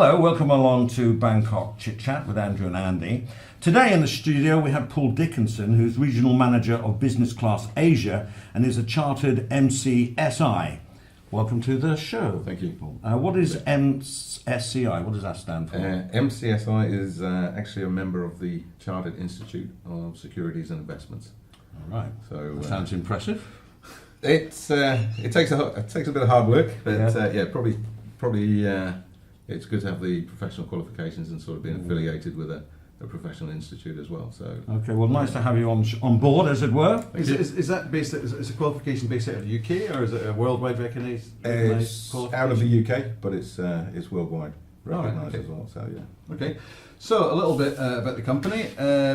Hello, welcome along to Bangkok ChitChat with Andrew and Andy. Today in the studio we have Paul Dickinson, who's Regional Manager of Business Class Asia and is a Chartered MCSI. Welcome to the show. Thank you, Paul. What is MSCI? What does that stand for? MCSI is actually a member of the Chartered Institute of Securities and Investments. All right. So that sounds impressive. It takes a bit of hard work, but probably it's good to have the professional qualifications and sort of being affiliated with a professional institute as well. So okay, well, nice to have you on board, as it were. Is that based? Is a qualification based out of the UK, or is it a worldwide recognised it's qualification? out of the UK, but it's worldwide recognised as well. So yeah. Okay, so a little bit about the company.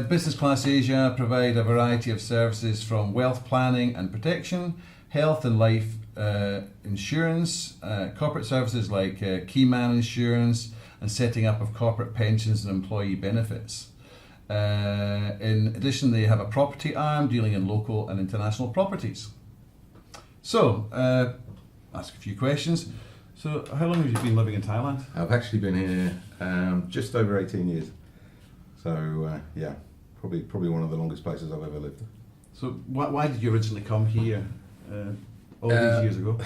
Business Class Asia provide a variety of services from wealth planning and protection, health and life insurance, corporate services like key man insurance, and setting up of corporate pensions and employee benefits. In addition, they have a property arm dealing in local and international properties. So, ask a few questions. So, how long have you been living in Thailand? I've actually been here just over 18 years. So yeah, probably one of the longest places I've ever lived. So, why did you originally come here all these years ago?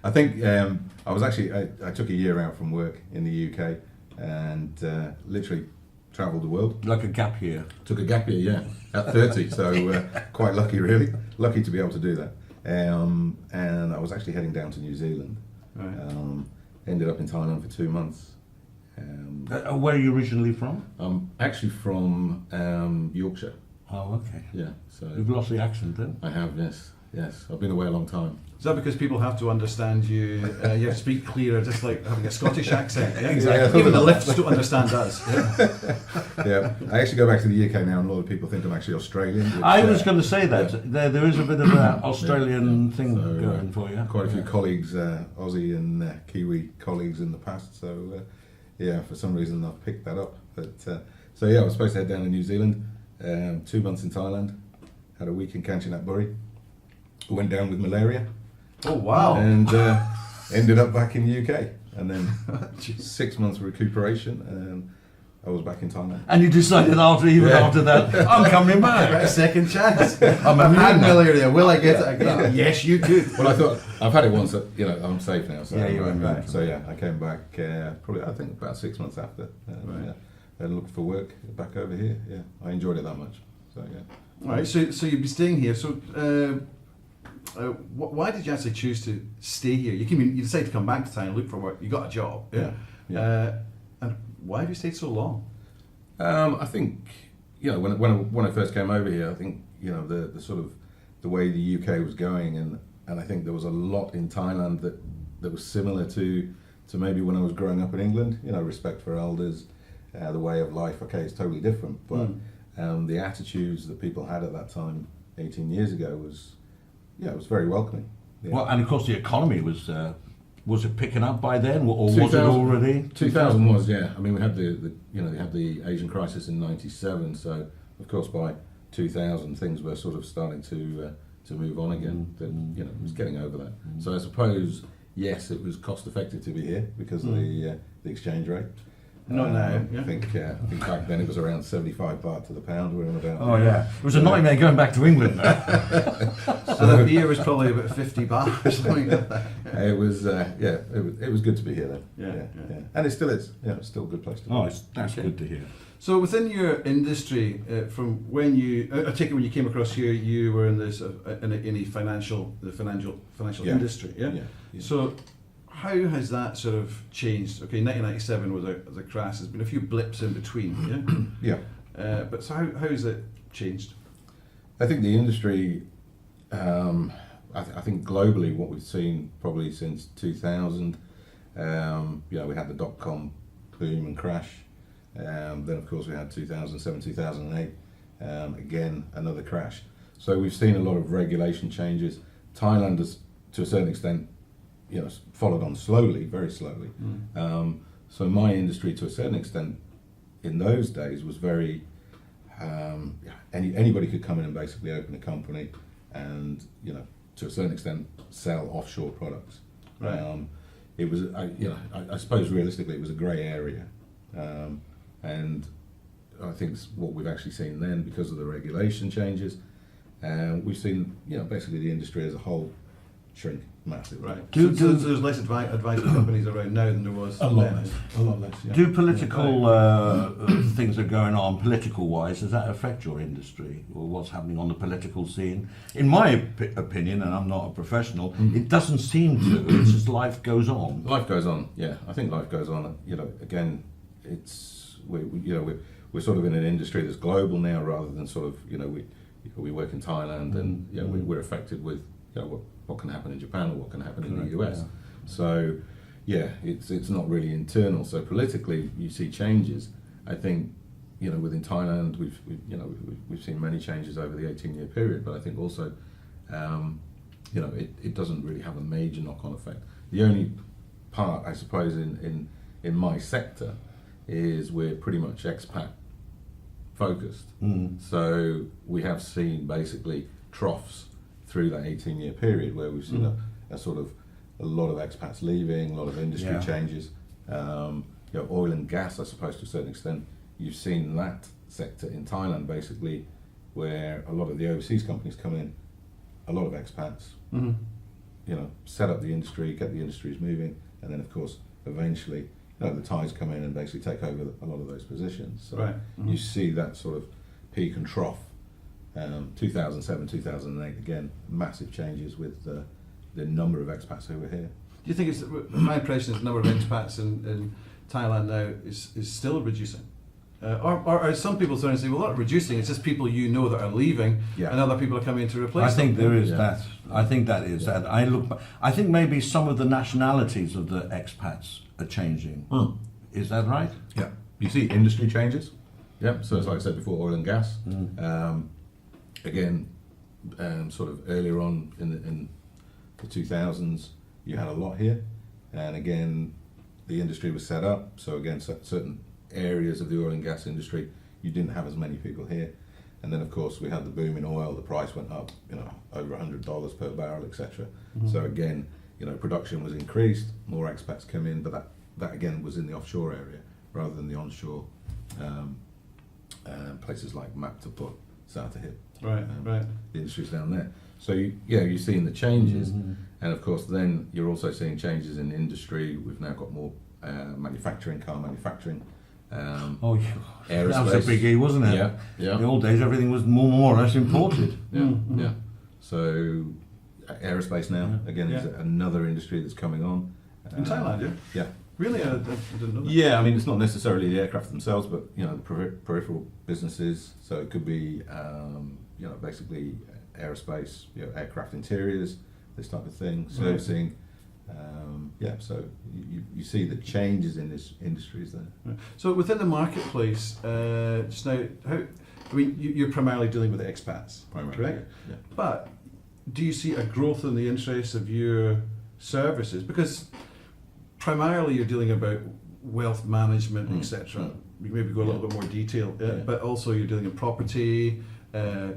I think I was actually I took a year out from work in the UK and literally travelled the world. Like a gap year. Took a gap year, yeah, at 30. So quite lucky, really. Lucky to be able to do that. And I was actually heading down to New Zealand. Right. Ended up in Thailand for 2 months. Where are you originally from? I'm actually from Yorkshire. Oh, okay. Yeah, so You've lost the accent then? I have, yes. I've been away a long time. Is that because people have to understand you? You have to speak clearer, just like having a Scottish accent. Yeah? Exactly. Even the lifts don't understand us. Yeah? Yeah, I actually go back to the UK now, and a lot of people think I'm actually Australian. Which, I was going to say that. Yeah. There is a bit of an Australian thing So, going for you. Quite a few colleagues, Aussie and Kiwi colleagues in the past. So yeah, for some reason I've picked that up. But so yeah, I was supposed to head down to New Zealand. 2 months in Thailand. Had a week in Kanchanaburi. Went down with malaria. Oh wow! And ended up back in the UK. And then 6 months recuperation, and I was back in Thailand. And you decided after that, I'm coming back. A second chance. I've had malaria. Will I get it again? Yes, you could. Well, I thought I've had it once. I'm safe now. So Yeah, you went back. So yeah, I came back probably I think about 6 months after. Right. Yeah, and looked for work back over here. Yeah, I enjoyed it that much. So yeah. All right. So you've been staying here. So why did you actually choose to stay here? You decided to come back to Thailand, look for work. You got a job. Yeah. And why have you stayed so long? I think when I first came over here, I think the sort of the way the UK was going, and I think there was a lot in Thailand that was similar to maybe when I was growing up in England. Respect for elders, the way of life. Okay, it's totally different, but the attitudes that people had at that time, 18 years ago, it was very welcoming. Yeah. Well, and of course the economy was it picking up by then, or was it 2000 already? 2000 was, yeah. I mean, we had they had the Asian crisis in '97, so of course by 2000 things were sort of starting to move on again. It was getting over that. So I suppose yes, it was cost effective to be here because of the exchange rate. Not now. Yeah. I think back then it was around 75 baht to the pound. We're on about. Oh yeah, it was a nightmare going back to England now. So the beer was probably about 50 baht or something like that. It was it was good to be here then. Yeah. And it still is. Yeah, it's still a good place to be. Oh, that's Okay. good to hear. So within your industry, from when I take it when you came across here, you were in this in a financial Yeah. industry. Yeah? Yeah. So how has that sort of changed? Okay, 1997 was a crash. There's been a few blips in between. Yeah. Yeah. But so how has it changed? I think the industry, I think globally what we've seen probably since 2000, we had the dot-com boom and crash. Then of course we had 2007, 2008, again another crash. So we've seen a lot of regulation changes. Thailand has, to a certain extent, followed on slowly, very slowly. So my industry, to a certain extent, in those days was very, anybody could come in and basically open a company and, to a certain extent, sell offshore products. Right. it was, I suppose realistically it was a grey area, and I think what we've actually seen then, because of the regulation changes, we've seen, basically the industry as a whole shrink massively. Right. So there's less advice for companies around now than there was A lot then. less. A lot less. Yeah. Do political things that are going on, political-wise, does that affect your industry or what's happening on the political scene? In my opinion, and I'm not a professional, it doesn't seem to. It's just life goes on. Life goes on. Yeah, I think life goes on. Again, it's we're sort of in an industry that's global now, rather than sort of we work in Thailand, and we're affected with what can happen in Japan or what can happen in the US. Yeah. So it's not really internal. So politically, you see changes. I think within Thailand, we've seen many changes over the 18-year period, but I think also it doesn't really have a major knock-on effect. The only part, I suppose, in my sector is we're pretty much expat focused. So we have seen basically troughs through that 18-year period where we've seen a lot of expats leaving, a lot of industry changes. Oil and gas, I suppose, to a certain extent, you've seen that sector in Thailand basically, where a lot of the overseas companies come in, a lot of expats, set up the industry, get the industries moving, and then of course eventually the Thais come in and basically take over a lot of those positions. So you see that sort of peak and trough. 2007, 2008, again, massive changes with the number of expats who were here. Do you think my impression is the number of expats in Thailand now is still reducing? Or are some people starting to say, well, not reducing, it's just people that are leaving, and other people are coming in to replace them? I think there is that. I think that is that. I think maybe some of the nationalities of the expats are changing. Is that right? Yeah. You see industry changes. Yeah. So it's like I said before, oil and gas. Again, sort of earlier on in the 2000s, you had a lot here, and again, the industry was set up. So again, certain areas of the oil and gas industry, you didn't have as many people here, and then of course we had the boom in oil. The price went up, over $100 per barrel, etc. So again, production was increased, more expats come in, but that again was in the offshore area rather than the onshore places like Maptaput, Satahip. Right. The industry's down there. So you're seeing the changes, and of course then you're also seeing changes in industry. We've now got more manufacturing, car manufacturing. Aerospace. That was a Aerospace. biggie, wasn't it? Yeah. In the old days, everything was more or less imported. Yeah. So aerospace now again is another industry that's coming on In Thailand, yeah. Really, I didn't know that. Yeah, I mean, it's not necessarily the aircraft themselves, but the peripheral businesses. So it could be basically aerospace, aircraft interiors, this type of thing, servicing. So you see the changes in this industries there. Right. So within the marketplace, just now, you're primarily dealing with expats, correct? Yeah. But do you see a growth in the interest of your services? Because primarily you're dealing about wealth management, etc. We maybe go a little bit more detail, but also you're dealing in property. A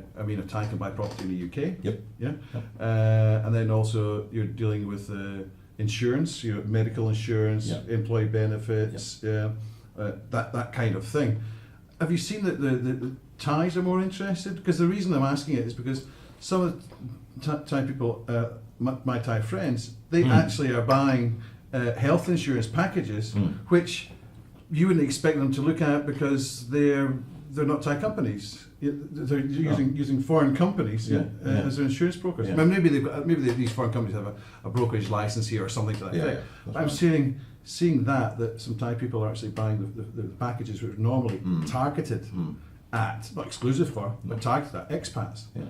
Thai can buy property in the UK. Yep. Yeah. And then also you're dealing with insurance, medical insurance, employee benefits, that kind of thing. Have you seen that the Thais are more interested? Because the reason I'm asking it is because some of the Thai people, my Thai friends, they actually are buying health insurance packages, which you wouldn't expect them to look at because they're not Thai companies. They're using foreign companies as their insurance brokers. Yeah. Well, maybe these foreign companies have a brokerage license here or something to that effect. I'm seeing that some Thai people are actually buying the packages which are normally targeted at, not exclusive for, but targeted at expats. Yeah.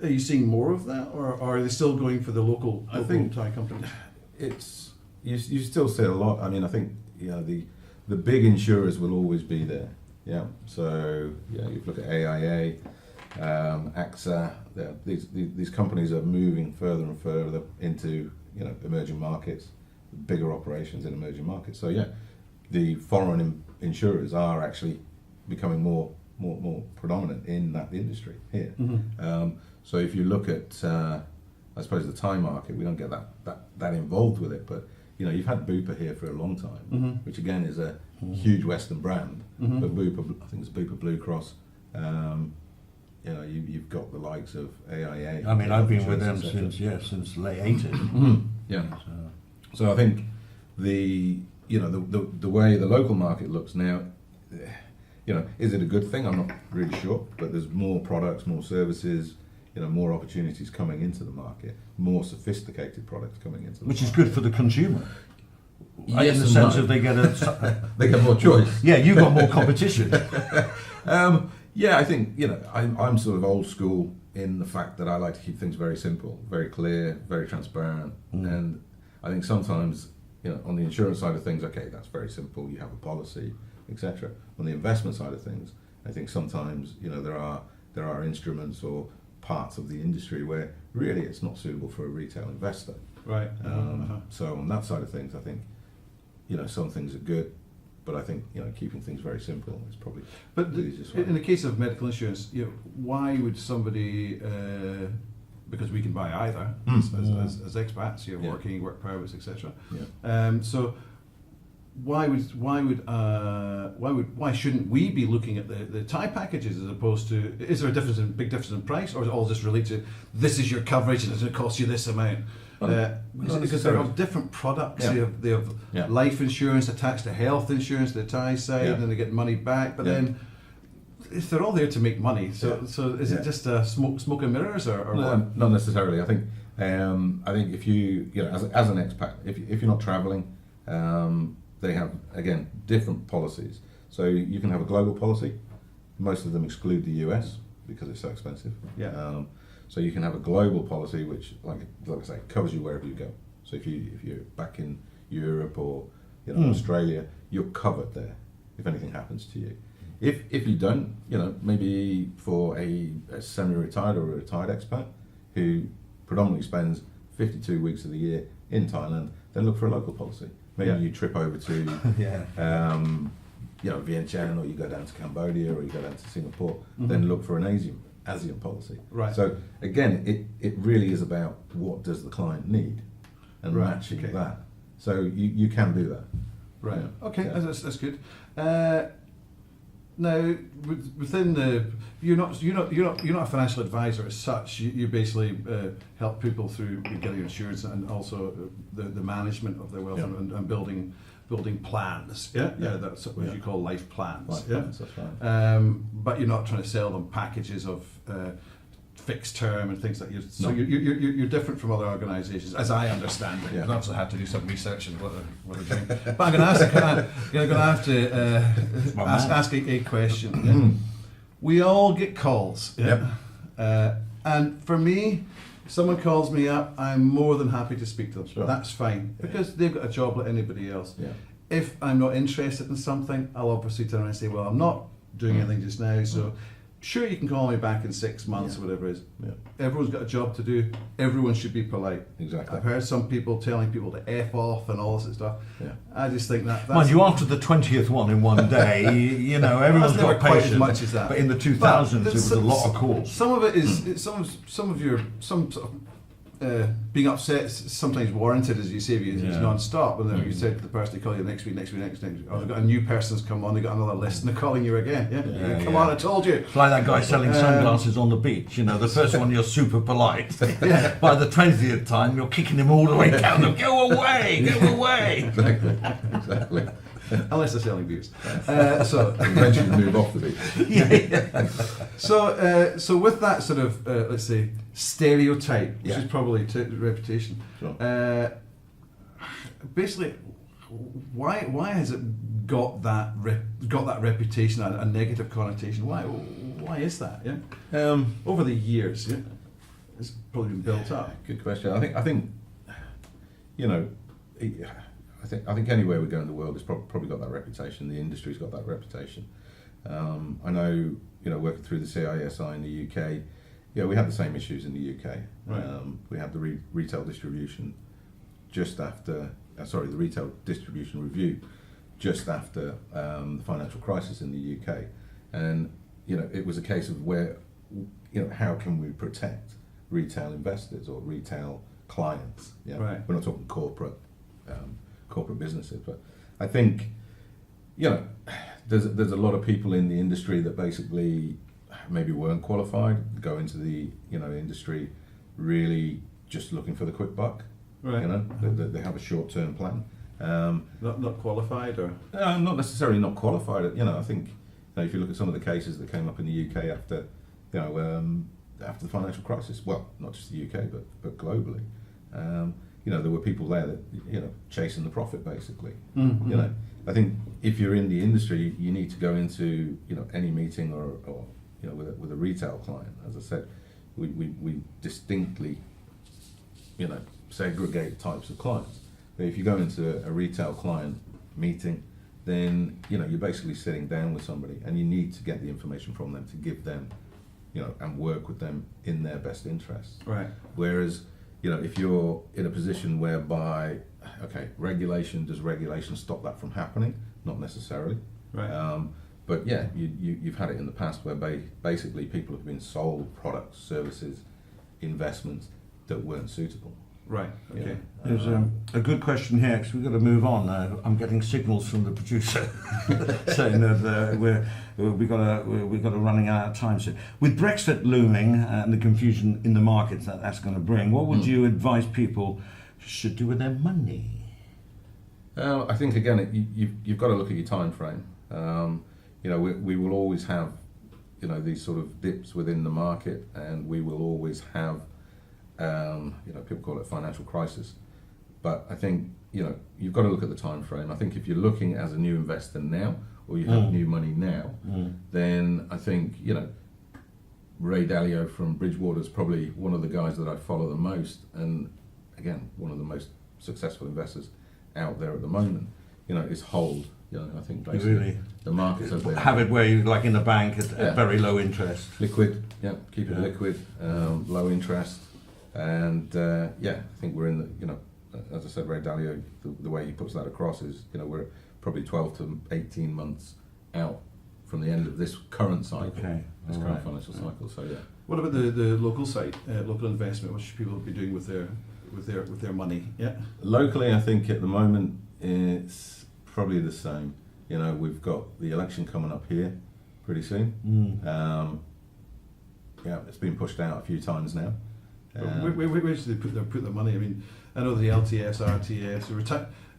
Are you seeing more of that, or are they still going for the local Thai companies? It's you still see a lot. I mean, I think the big insurers will always be there. Yeah. So you look at AIA, AXA. These companies are moving further and further into emerging markets, bigger operations in emerging markets. So the foreign insurers are actually becoming more predominant in that industry here. So if you look at I suppose the Thai market, we don't get that involved with it, but you know, you've had Bupa here for a long time, which again is a huge Western brand, but Bupa, I think it's Bupa Blue Cross. You know, you've got the likes of AIA. I mean, I've been with them Insurance, since the late 80s. Yeah. So I think the way the local market looks now, you know, is it a good thing? I'm not really sure, but there's more products, more services, you know, more opportunities coming into the market, more sophisticated products coming into the Which market. is good for the consumer. Yes in the and sense no. of they get a... They get more choice. Yeah, you've got more competition. Yeah, I think, you know, I'm sort of old school in the fact that I like to keep things very simple, very clear, very transparent. And I think sometimes, you know, on the insurance side of things, okay, that's very simple. You have a policy, etc. On the investment side of things, I think sometimes, you know, there are instruments or parts of the industry where really it's not suitable for a retail investor. Right. So on that side of things, I think, you know, some things are good, but I think, you know, keeping things very simple is probably But the easiest way. in the case of medical insurance, you know, why would somebody, because we can buy either as expats, you're working, work permits, etc. Yeah. So why shouldn't we be looking at the tie packages as opposed to, is there a big difference in price, or is it all just related to this is your coverage and it's going to cost you this amount? Because they have different products. Yeah. They have Yeah. life insurance attached to health insurance, the tie side, Yeah. and they get money back. But Yeah. then, if they're all there to make money, so is it just smoke and mirrors, or No, what? not necessarily. I think if you know, as an expat, if you're not traveling, they have, again, different policies. So you can have a global policy. Most of them exclude the US because it's so expensive. Yeah. So you can have a global policy which, like I say, covers you wherever you go. So if you're back in Europe or, you know, Australia, you're covered there if anything happens to you. If you don't, you know, maybe for a semi-retired or a retired expat who predominantly spends 52 weeks of the year in Thailand, then look for a local policy. Maybe you trip over to you know, Vientiane, or you go down to Cambodia, or you go down to Singapore, then look for an Asian policy. Right. So again, it really is about what does the client need and Right, matching okay. that. So you can do that. Right. Yeah. Okay, Yeah. that's good. Now, within the, you're not a financial advisor as such. You basically help people through getting insurance and also the management of their wealth and building plans. Yeah, that's what you call life plans. Life yeah, plans, that's right. but you're not trying to sell them packages of fixed term and things like that. So No. you're different from other organisations, as I understand it. Yeah. I've also had to do some research on what they're doing. But I'm going to have to ask a question. Yeah? We all get calls. Yeah? And for me, if someone calls me up, I'm more than happy to speak to them. Sure. That's fine, because they've got a job like anybody else. Yeah. If I'm not interested in something, I'll obviously turn around and say, well, I'm not doing anything just now, so sure, you can call me back in 6 months or whatever it is. Yeah. Everyone's got a job to do. Everyone should be polite. Exactly. I've heard some people telling people to F off and all this sort of stuff. Yeah. I just think that's... Mind you, after the 20th one in one day, you know, everyone's never got quite as patience. much as that. But in the 2000s, But it was a lot of calls. Some of it is some sort of being upset is sometimes warranted, as you say, it's Yeah. non-stop. And then you said to the person, they call you next week, or they've got a new person's come on, they've got another list, and they're calling you again. Yeah, come on, I told you. It's like that guy selling sunglasses on the beach. You know, the first one you're super polite. Yeah. By the 20th time, you're kicking him all the way down. Go away, go away. Exactly. Unless they're selling beers. So Eventually move off the beach. So with that sort of let's say stereotype, which Yeah. is probably reputation, Sure. basically, why has it got that reputation, a negative connotation? Why is that? Yeah. Over the years, yeah, it's probably been built up. Good question. I think, you know, I think anywhere we go in the world, it's probably got that reputation. The industry's got that reputation. I know, you know, working through the CISI in the UK, yeah, we had the same issues in the UK. Right. We had the retail distribution just after, the retail distribution review just after the financial crisis in the UK, and you know, it was a case of where, you know, how can we protect retail investors or retail clients? Yeah, Right. we're not talking corporate corporate businesses. But I think, you know, there's a lot of people in the industry that basically maybe weren't qualified, go into the, you know, industry really just looking for the quick buck. Right. You know, they have a short-term plan. Not qualified, or Not necessarily not qualified. You know, I think, you know, if you look at some of the cases that came up in the UK after, you know, after the financial crisis, well, not just the UK, but globally, you know, there were people there that, you know, chasing the profit basically. Mm-hmm. You know, I think if you're in the industry, you need to go into, you know, any meeting or you know, with a retail client. As I said, we distinctly, you know, segregate types of clients. But if you go into a retail client meeting, then, you know, you're basically sitting down with somebody and you need to get the information from them to give them, you know, and work with them in their best interests. right? Whereas, you know, if you're in a position whereby, okay, does regulation stop that from happening? Not necessarily. Right. But yeah, you've had it in the past where basically people have been sold products, services, investments that weren't suitable. Right. Okay. Yeah. There's a good question here, because we've got to move on now. I'm getting signals from the producer saying that we've got to running out of time soon. With Brexit looming and the confusion in the markets that's going to bring, what would you advise people should do with their money? I think again, you've got to look at your time frame. You know, we will always have, you know, these sort of dips within the market, and we will always have, you know, people call it financial crisis. But I think, you know, you've got to look at the time frame. I think if you're looking as a new investor now, or you have new money now, then I think, you know, Ray Dalio from Bridgewater is probably one of the guys that I follow the most, and again, one of the most successful investors out there at the moment. You know, is hold. You know, I think basically Really? the markets as they Have it where you, like in a bank, at very low interest. liquid. Yeah, keep it liquid, low interest, and yeah, I think we're in the, you know, as I said, Ray Dalio, the way he puts that across is, you know, we're probably 12 to 18 months out from the end of this current cycle, this current financial cycle. So yeah. What about the local side, local investment? What should people be doing with their money? Yeah. Locally, I think at the moment it's probably the same. You know, we've got the election coming up here pretty soon. Yeah, it's been pushed out a few times now. Where should they put their money? I mean, I know the LTFs, RTFs,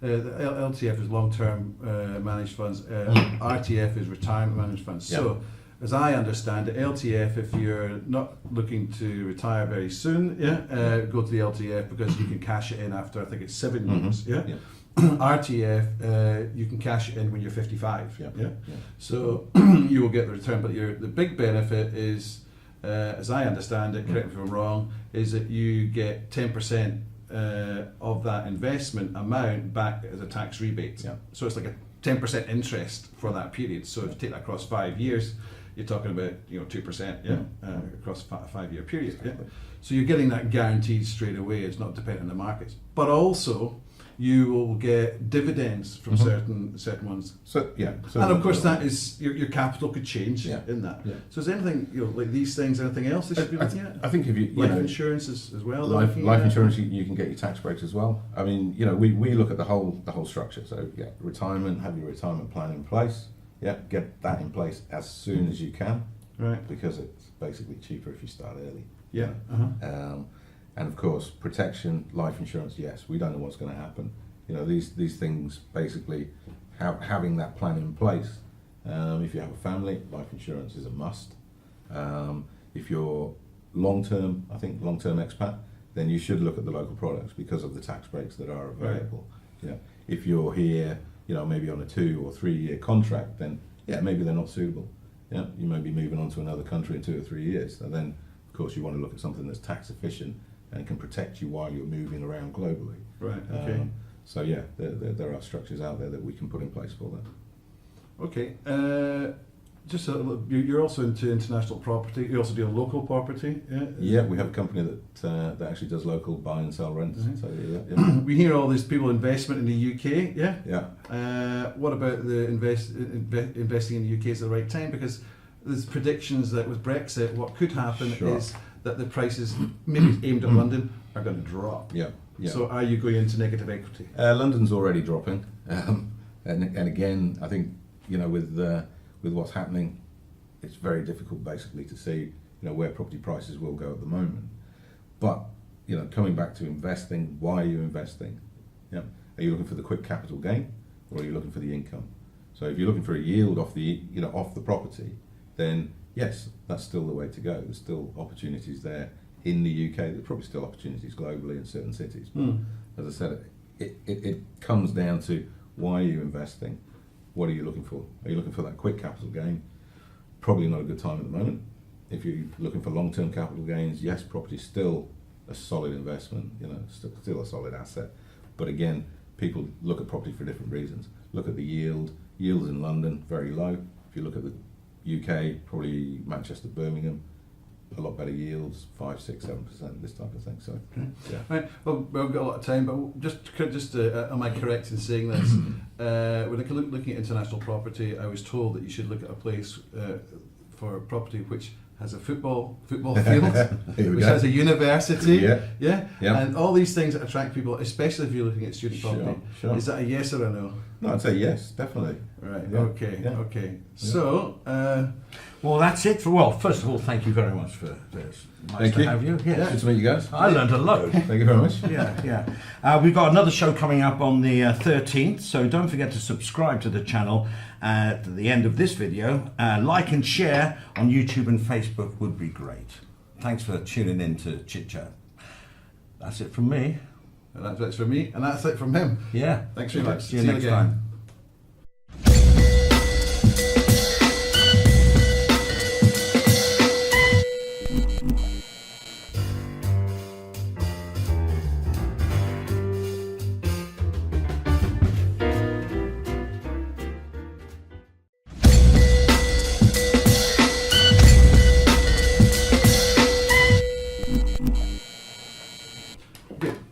the LTF is long-term managed funds. RTF is retirement managed funds. Yeah. So, as I understand it, LTF, if you're not looking to retire very soon, go to the LTF because you can cash it in after, I think it's 7 years. Yeah. RTF, you can cash it in when you're 55. Yeah. So you will get the return, but the big benefit is, as I understand it, correct me if I'm wrong, is that you get 10% of that investment amount back as a tax rebate. Yeah. So it's like a 10% interest for that period. So if you take that across 5 years, you're talking about 2%, across a 5-year period. Exactly. Yeah. So you're getting that guaranteed straight away. It's not dependent on the markets, but also you will get dividends from certain ones. So yeah. So And of course, that is your capital could change Yeah. in that. Yeah. So is there anything like these things? Anything else they should be looking at? I think if you Life know, insurance as well. life insurance, you can get your tax breaks as well. I mean, you know, we look at the whole structure. So yeah, retirement, have your retirement plan in place. Yeah, get that in place as soon as you can, Right. because it's basically cheaper if you start early. Yeah. And of course, protection, life insurance. Yes, we don't know what's going to happen. You know, these things basically, having that plan in place. If you have a family, life insurance is a must. If you're long-term expat, then you should look at the local products because of the tax breaks that are available. Right. Yeah. If you're here, you know, maybe on a 2 or 3 year contract, then yeah, maybe they're not suitable. Yeah, you may be moving on to another country in 2 or 3 years, and then of course you want to look at something that's tax efficient and can protect you while you're moving around globally. Right. Okay. So yeah, there are structures out there that we can put in place for that. Okay. Just you're also into international property. You also deal local property. Yeah. Yeah, we have a company that actually does local buy and sell rents. So yeah. We hear all these people investment in the UK. Yeah. Yeah. What about the investing in the UK is the right time? Because there's predictions that with Brexit, what could happen Sure. is that the prices, maybe aimed at London, are going to drop. Yeah. Yeah. So are you going into negative equity? London's already dropping, and again, I think with what's happening, it's very difficult basically to see where property prices will go at the moment. But coming back to investing, why are you investing? Are you looking for the quick capital gain, or are you looking for the income? So if you're looking for a yield off the off the property, then yes, that's still the way to go. There's still opportunities there in the UK. There's probably still opportunities globally in certain cities. But as I said, it comes down to why are you investing? What are you looking for? Are you looking for that quick capital gain? Probably not a good time at the moment. If you're looking for long-term capital gains, yes, property is still a solid investment, still a solid asset. But again, people look at property for different reasons. Look at the yield. Yields in London, very low. If you look at the UK, probably Manchester, Birmingham, a lot better yields, 5, 6, 7%, this type of thing. So, yeah. Right. Well, we've got a lot of time, but just am I correct in saying this? When I looking at international property, I was told that you should look at a place for property which has a football field, which has a university, Yeah. and all these things that attract people, especially if you're looking at student property. Sure. Is that a yes or a no? No, I'd say yes, definitely. Right. Yeah. Okay. Yeah. Okay. So. Well, that's it. First of all, thank you very much for this. Nice Thank to you. have you. Yes. Good to meet you guys. I learned a load. Thank you very much. Yeah. We've got another show coming up on the 13th, so don't forget to subscribe to the channel at the end of this video. Like and share on YouTube and Facebook would be great. Thanks for tuning in to ChitChat. That's it from me. And that's it from me, and that's it from him. Yeah. Thanks very much. See you next time.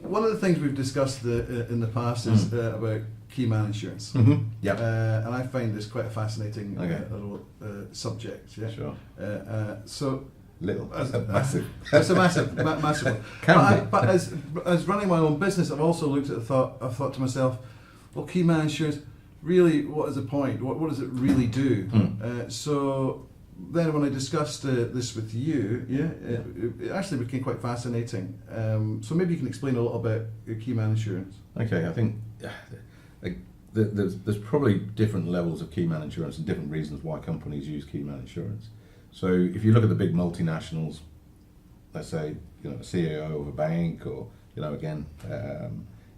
One of the things we've discussed in the past is about key man insurance. Yeah. And I find this quite a fascinating Okay. subject. Yeah. Sure. So Little. Massive. it's a massive one. But as running my own business, I've also looked at I've thought to myself, well, key man insurance, really, what is the point? What does it really do? So then when I discussed this with you, it actually became quite fascinating. So maybe you can explain a little about your key man insurance. Okay, I think there's probably different levels of key man insurance and different reasons why companies use key man insurance. So if you look at the big multinationals, let's say a CEO of a bank, or again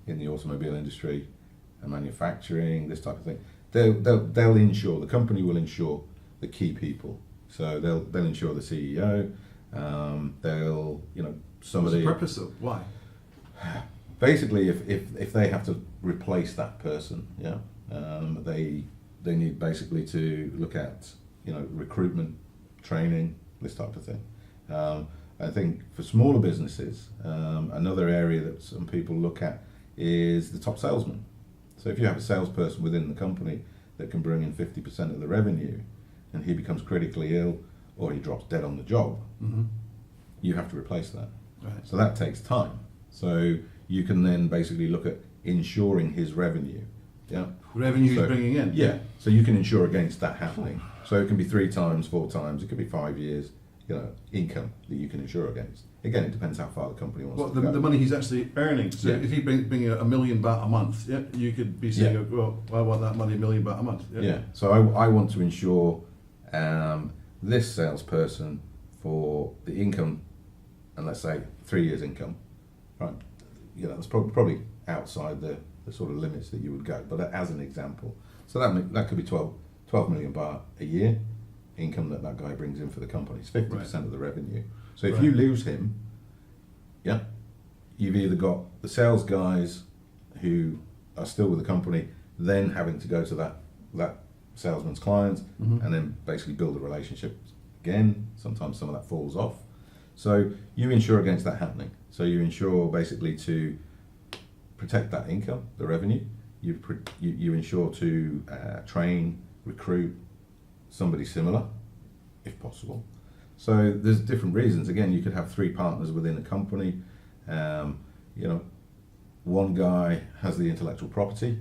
in the automobile industry and manufacturing, this type of thing, they'll insure. The company will insure the key people. So they'll insure the CEO. They'll somebody. What's the purpose of why? Basically, if they have to replace that person, they need basically to look at recruitment, training, this type of thing. I think for smaller businesses, another area that some people look at is the top salesman. So if you have a salesperson within the company that can bring in 50% of the revenue, and he becomes critically ill or he drops dead on the job, you have to replace that. Right. So that takes time. So you can then basically look at insuring his revenue. Yeah. Revenue he's bringing in. Yeah. So you can insure against that happening. So it can be 3 times, 4 times, it could be 5 years, income that you can insure against. Again, it depends how far the company wants to go. The money he's actually earning. So if he brings in £1 million a month, you could be saying, well, I want that money, £1 million a month. Yeah. So I want to insure this salesperson for the income, and let's say 3 years income, right? That's probably outside the sort of limits that you would go, but as an example. So that could be 12 million baht a year income that guy brings in for the company. It's 50% of the revenue. So if you lose him, you've either got the sales guys who are still with the company, then having to go to that salesman's clients and then basically build a relationship again. Sometimes some of that falls off. So you insure against that happening. So you insure basically to protect that income, the revenue. You insure to train, recruit somebody similar, if possible. So there's different reasons. Again, you could have 3 partners within a company. one guy has the intellectual property,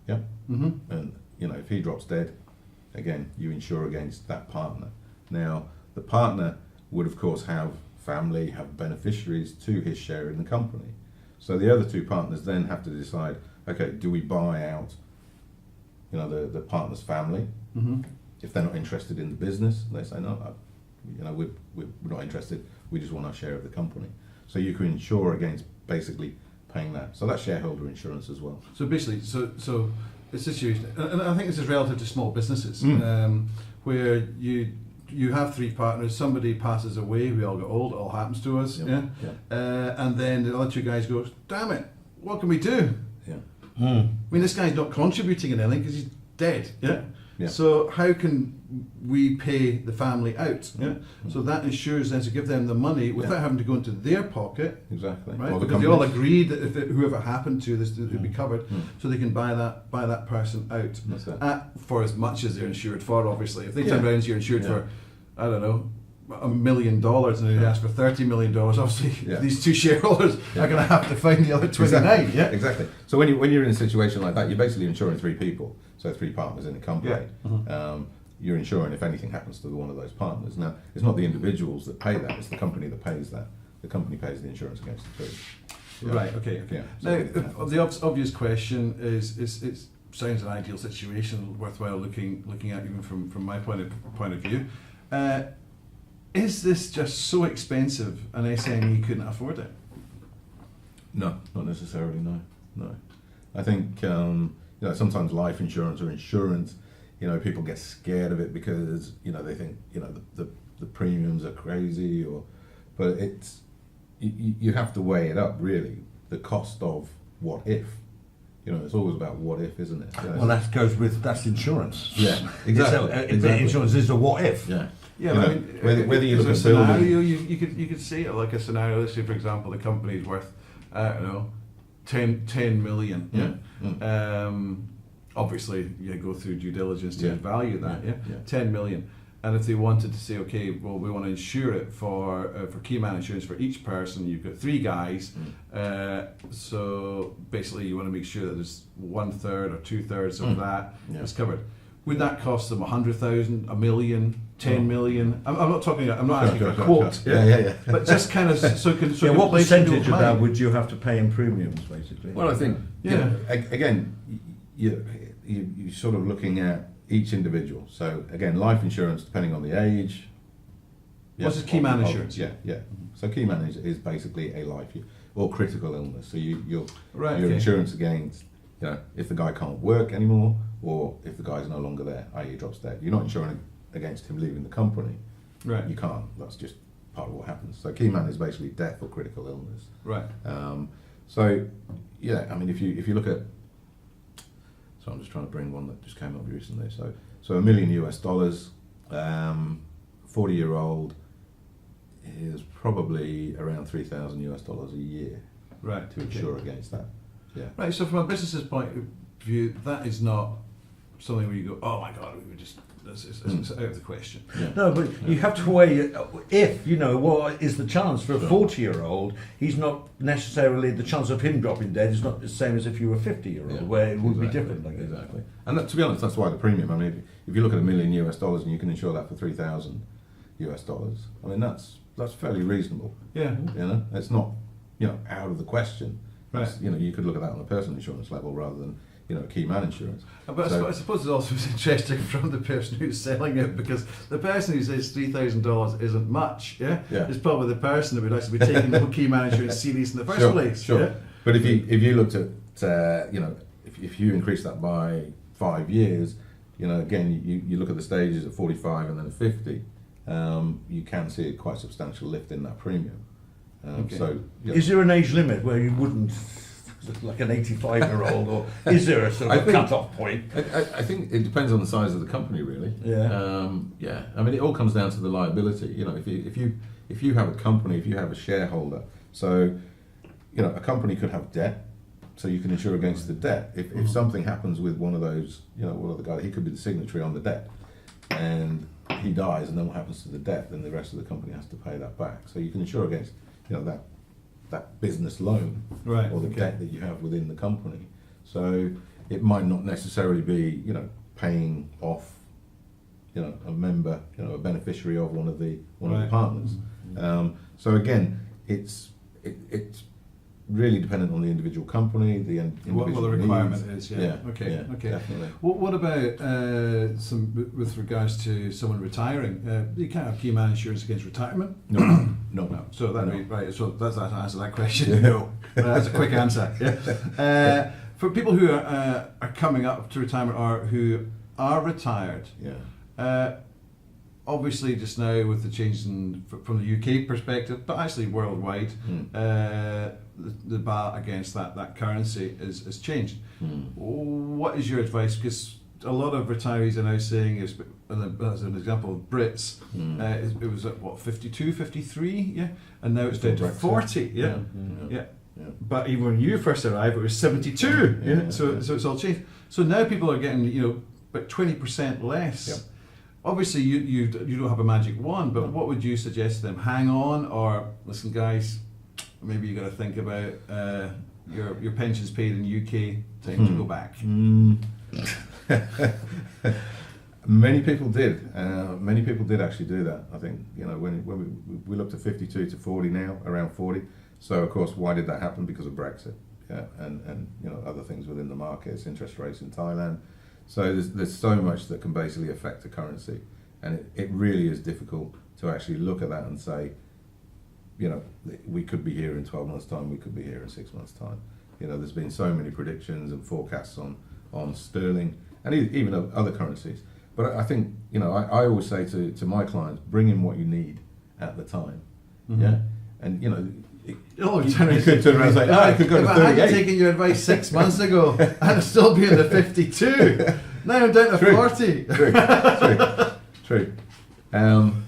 yeah, Mhm. and if he drops dead, again, you insure against that partner. Now, the partner would of course have family, have beneficiaries to his share in the company. So the other two partners then have to decide, okay, do we buy out, the partner's family? Mhm. If they're not interested in the business, they say, no, we're not interested, we just want our share of the company. So you can insure against basically paying that. So that's shareholder insurance as well. So basically, so the situation, and I think this is relative to small businesses, where you have three partners, somebody passes away, we all get old, it all happens to us, Yep. yeah? Yeah. And then the other two guys go, damn it, what can we do? Yeah. I mean, this guy's not contributing in anything because he's dead, yeah? Yeah. So how can we pay the family out? Yeah. So that insures then to give them the money without having to go into their pocket, Exactly. right? Or the Because they all companies. agreed that if whoever happened to this, it'd be covered, so they can buy that person out That's it. for as much as they're insured for. Obviously, if they Yeah. turn around and you're insured Yeah. for, I don't know, $1 million, and they ask for $30 million, obviously Yeah. these two shareholders are going to have to find the other 29. Exactly. Yeah. Exactly. So when you're in a situation like that, you're basically insuring three people, so three partners in a company. Yeah. You're insuring if anything happens to one of those partners. Now, it's not the individuals that pay that; it's the company that pays that. The company pays the insurance against the two. Yeah. Right. Okay. Yeah. Now, the obvious question is it sounds an ideal situation, worthwhile looking at even from my point of view. Is this just so expensive an SME couldn't afford it? No, not necessarily. No. I think sometimes life insurance or insurance, people get scared of it because they think the premiums are crazy, but it's you have to weigh it up really. The cost of what if, it's always about what if, isn't it? Well, that's insurance. Yeah, exactly. Exactly. Insurance is a what if. Yeah. Yeah, but I mean, whether you look there's at a building, scenario you could see it like a scenario. Let's say, for example, the company's worth, I don't know, 10 million. Yeah. Obviously, you go through due diligence to Yeah. value that. Yeah? Yeah. 10 million. And if they wanted to say, okay, well, we want to insure it for key man insurance for each person, you've got three guys. So basically, you want to make sure that there's 1/3 or 2/3 of that Yeah. is covered. Would that cost them 100,000, $1 million, 10 million? I'm not talking. I'm not asking for a quote. Sure. Yeah. But just kind of so can. So Yeah, can what place percentage into of that mind. would you have to pay in premiums, basically? Well, I think Yeah. again, you're sort of looking at each individual. So again, life insurance, depending on the age. What's a key man insurance? Yeah. So key man is basically a life or critical illness. So your Okay. insurance against if the guy can't work anymore or if the guy's no longer there, i.e. he drops dead. You're not insuring against him leaving the company. Right. You can't. That's just part of what happens. So key man is basically death or critical illness. Right. So yeah, I mean if you look at, so I'm just trying to bring one that just came up recently. So $1 million US, 40-year-old is probably around $3,000 US a year Right. to insure against that. Yeah. Right. So from a business's point of view, that is not something where you go, oh my God, we would just. It's out of the question. Yeah. No, but you have to weigh if, what is the chance for a 40-year-old, he's not necessarily, the chance of him dropping dead is not the same as if you were 50-year-old, Yeah. where it would be Exactly. different. I guess. Exactly. And that, to be honest, that's why the premium. I mean, if you look at $1 million US and you can insure that for $3,000 US, I mean that's fairly reasonable. Yeah. It's not out of the question. Right. You could look at that on a personal insurance level rather than key man insurance. But So- I suppose it's also interesting from the person who's selling it, because the person who says $3,000 isn't much, Yeah. is probably the person who would actually be taking the key man insurance serious in the first place. Sure. Yeah? But if you looked at if you increase that by 5 years, again you look at the stages at 45 and then at 50, you can see a quite substantial lift in that premium. Okay. So Is there an age limit where you wouldn't, like an 85-year-old, or is there a sort I of think- cut-off point? I think it depends on the size of the company, really. Yeah. Yeah. I mean, it all comes down to the liability. If you have a company, if you have a shareholder, so a company could have debt, so you can insure against the debt. If something happens with one of those, one of the guys, he could be the signatory on the debt, and he dies, and then what happens to the debt? Then the rest of the company has to pay that back. So you can insure against, that business loan Right, or the okay. debt that you have within the company. So it might not necessarily be, paying off, a member, a beneficiary of one of the Right. partners. So again, it's really dependent on the individual company, the individual What the requirement needs. is, yeah. Okay, okay. Definitely. What about with regards to someone retiring? You can't have key man insurance against retirement. No. No. So that'd No. be right. So that's that answer that question. No. That's a quick answer. Yeah. For people who are coming up to retirement or who are retired, Yeah. obviously just now with the change from the UK perspective, but actually worldwide, the bar against that currency is changed. What is your advice? Because a lot of retirees are now saying, as an example of Brits, it was at what, 52, 53, yeah, and now it's down to Brexit. 40, yeah. Yeah. But even when you first arrived, it was 72, yeah. So it's all changed. So now people are getting about 20% less. Yep. Obviously, you don't have a magic wand, but what would you suggest to them? Hang on, or listen, guys, maybe you got to think about your pensions paid in UK. Time to go back. Many people did. Many people did actually do that. I think when we looked at 52 to 40 now, around 40. So of course, why did that happen? Because of Brexit, and other things within the markets, interest rates in Thailand. So there's so much that can basically affect the currency, and it really is difficult to actually look at that and say, we could be here in 12 months' time, we could be here in 6 months' time. There's been so many predictions and forecasts on sterling and even other currencies. But I think, I always say to my clients, bring in what you need at the time. Yeah. And, you could turn around and say, I could go to if 38. I hadn't taken your advice 6 months ago, I'd still be in the 52. Now I'm down to True. 40. True.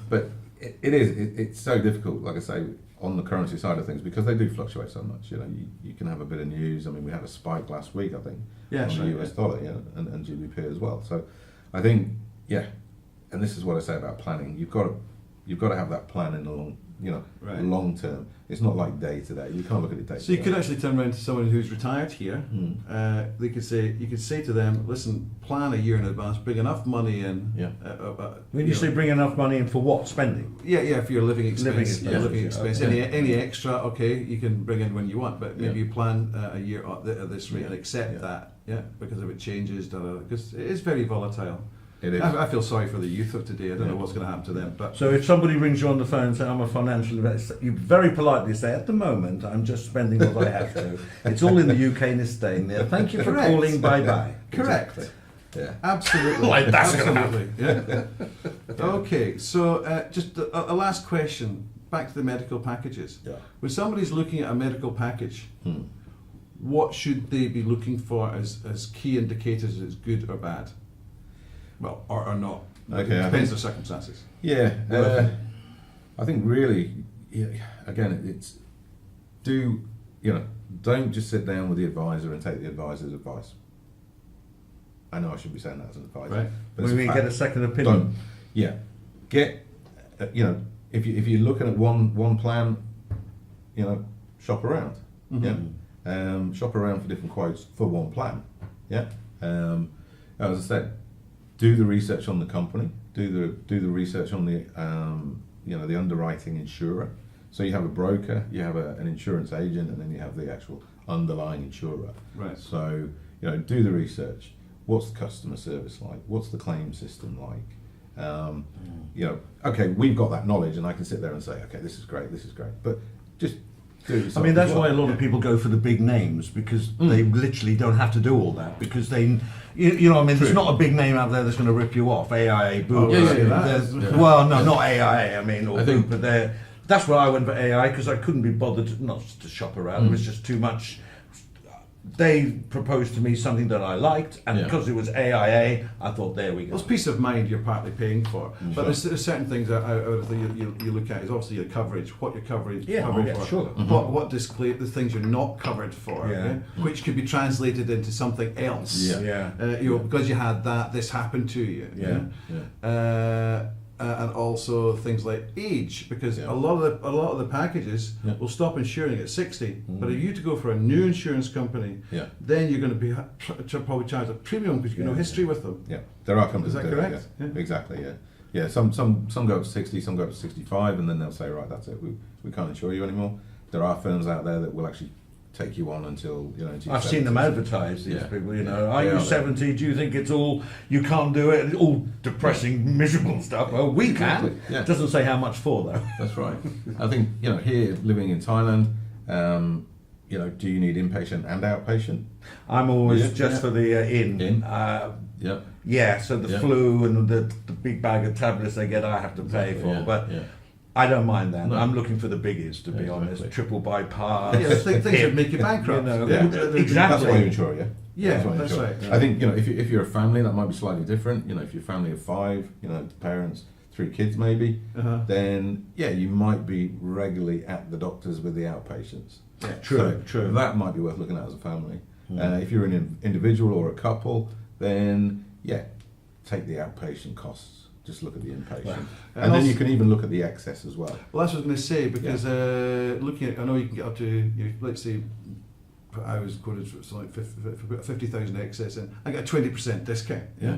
But it's so difficult, like I say, on the currency side of things, because they do fluctuate so much. You can have a bit of news. I mean, we had a spike last week, I think, Yeah, on sure, the US dollar, and GBP as well. So I think, and this is what I say about planning. You've got to have that plan in the long term. It's not like day to day. You can't look at it day to day. So you could actually turn around to someone who's retired here. You could say to them, listen, plan a year in advance, bring enough money in. Yeah. When you say bring enough money in for what? Spending? Yeah, for your living expense. Living expenses, yeah. Any extra, okay, you can bring in when you want, but maybe you plan a year at this rate and accept that, because if it changes, because it is very volatile. It is. I feel sorry for the youth of today. I don't know what's going to happen to them. But So if somebody rings you on the phone and says, I'm a financial investor, you very politely say, at the moment, I'm just spending what I have to. It's all in the UK and it's staying there. Thank you for Correct. calling, bye-bye. correct. Exactly. Yeah. Absolutely. Like that's gonna Absolutely. Yeah. Okay, so just a last question. Back to the medical packages. Yeah. When somebody's looking at a medical package, what should they be looking for as key indicators that it's good or bad? Well, or not. Okay, It I depends think- on circumstances. Yeah, I think really, again, it's don't just sit down with the advisor and take the advisor's advice. I know I should be saying that as an advisor, Right. but We it's a mean fact. get a second opinion. Get if you're looking at one plan, shop around. Shop around for different quotes for one plan. As I said, do the research on the company, do the research on the the underwriting insurer. So you have a broker, you have an insurance agent, and then you have the actual underlying insurer. Right. So do the research. What's the customer service like? What's the claim system like? Okay, we've got that knowledge, and I can sit there and say, okay, this is great, but just do it I yourself mean, that's as well. why a lot of people go for the big names, because they literally don't have to do all that, because they, there's not a big name out there that's going to rip you off. AIA, Boo. Well, no, not AIA, or I Boo, think- but that's why I went for AI, because I couldn't be bothered not to shop around. It was just too much. They proposed to me something that I liked, and because it was AIA, I thought, there we go. Well, it's peace of mind you're partly paying for, but there's certain things that you look at is obviously your coverage, what your coverage covered for, sure. what display the things you're not covered for, which could be translated into something else. Yeah. Because you had that, this happened to you. and also things like age, because Yeah. a lot of the packages Yeah. will stop insuring at 60. But if you to go for a new insurance company, Yeah. then you're going to be probably charged a premium because you have no history with them. Yeah, there are companies Is that do correct? Yeah. Yeah. Exactly. Yeah. Yeah. Some go up to 60, some go up to 65, and then they'll say, right, that's it. We can't insure you anymore. There are firms out there that will actually take you on until until I've you're seen them 70. advertise, these Yeah. people, you Yeah. know, are They you are there. 70? Do you think it's all, you can't do it? It's all depressing, miserable stuff. Well, we Exactly, can. yeah. It doesn't say how much for, though. That's right. I think here living in Thailand, do you need inpatient and outpatient? I'm always Yeah, just yeah. for the in. In. Yeah. Yeah, so the Yeah. flu and the big bag of tablets they get, I have to pay Exactly, for. yeah, But yeah. I don't mind that. No. I'm looking for the biggies, to be Exactly. honest. Triple bypass. Yeah, things that make you bankrupt. You know, Yeah. exactly. That's why you insure, yeah. Yeah, why you that's insure. right. I think if you're a family, that might be slightly different. If you're a family of 5, parents, 3 kids maybe, Uh-huh. then you might be regularly at the doctors with the outpatients. Yeah. True, So true. That might be worth looking at as a family. If you're an individual or a couple, then take the outpatient costs. Just look at the inpatient, Well, and and then also- you can even look at the excess as well. Well, that's what I was going to say, because looking at, I know you can get up to, let's say, I was quoted for something like 50,000 excess, and I get a 20% discount. Yeah.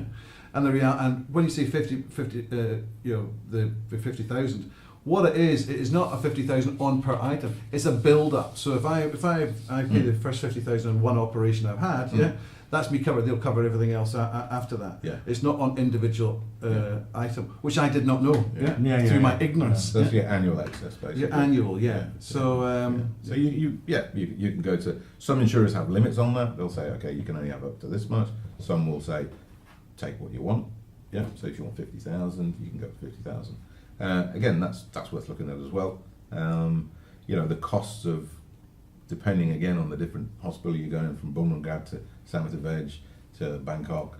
And and when you say 50, the 50,000, what it is not a 50,000 on per item. It's a build up. So if I pay the first 50,000 on one operation I've had, that's me covered. They'll cover everything else after that. Yeah. It's not on individual item, which I did not know. Yeah. Through my ignorance. That's your annual excess, basically. Your annual, yeah. So So you can go to, some insurers have limits on that. They'll say, okay, you can only have up to this much. Some will say, take what you want. Yeah. So if you want 50,000, you can go for 50,000. Again, that's worth looking at as well. The costs of, depending again on the different hospital you're going from Bumrungrad to Samatha Veg to Bangkok,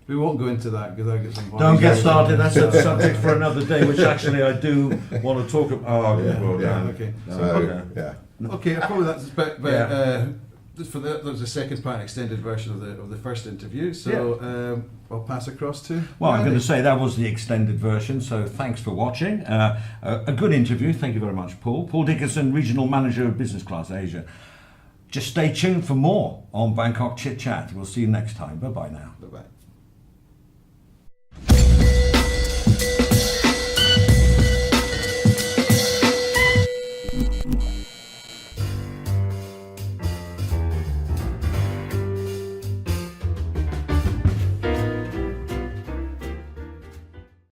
we won't go into that because I get some. Don't get started. That's a subject for another day, which actually I do want to talk about. Oh, Yeah, well, yeah. Okay. So Okay. yeah. Okay, probably that's but Yeah. that was the second part, extended version of the first interview. So I'll pass across to. Well, I'm Randy. going to say that was the extended version, so thanks for watching. A good interview. Thank you very much, Paul. Paul Dickinson, Regional Manager of Business Class Asia. Just stay tuned for more on Bangkok Chit Chat. We'll see you next time. Bye-bye now. Bye-bye.